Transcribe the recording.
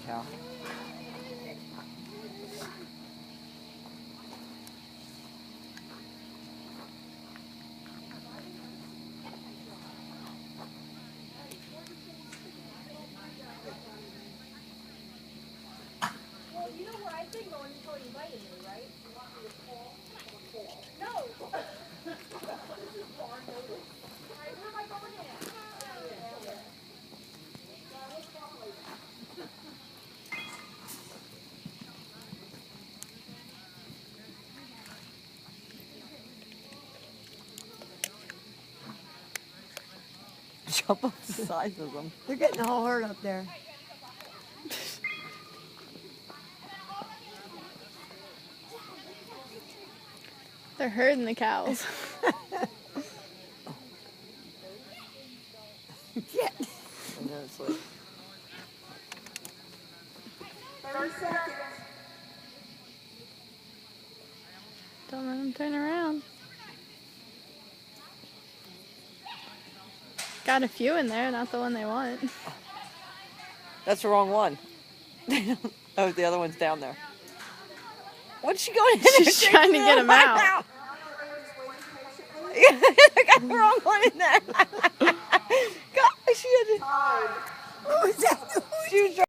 cow. Well, you know where I've been going until you invited me, right? You want me to call? No! This is far notice. Alright, where am I going at? Let's talk later. Jump up the sides of them. They're getting all hurt up there. They're herding the cows. Yeah. And then it's like, 30 seconds. Don't let them turn around. Got a few in there, not the one they want. that's the wrong one. Oh, the other one's down there. What's she going in there? She's trying to get him out. I got the wrong one in there. God, she had to. Who is that? She was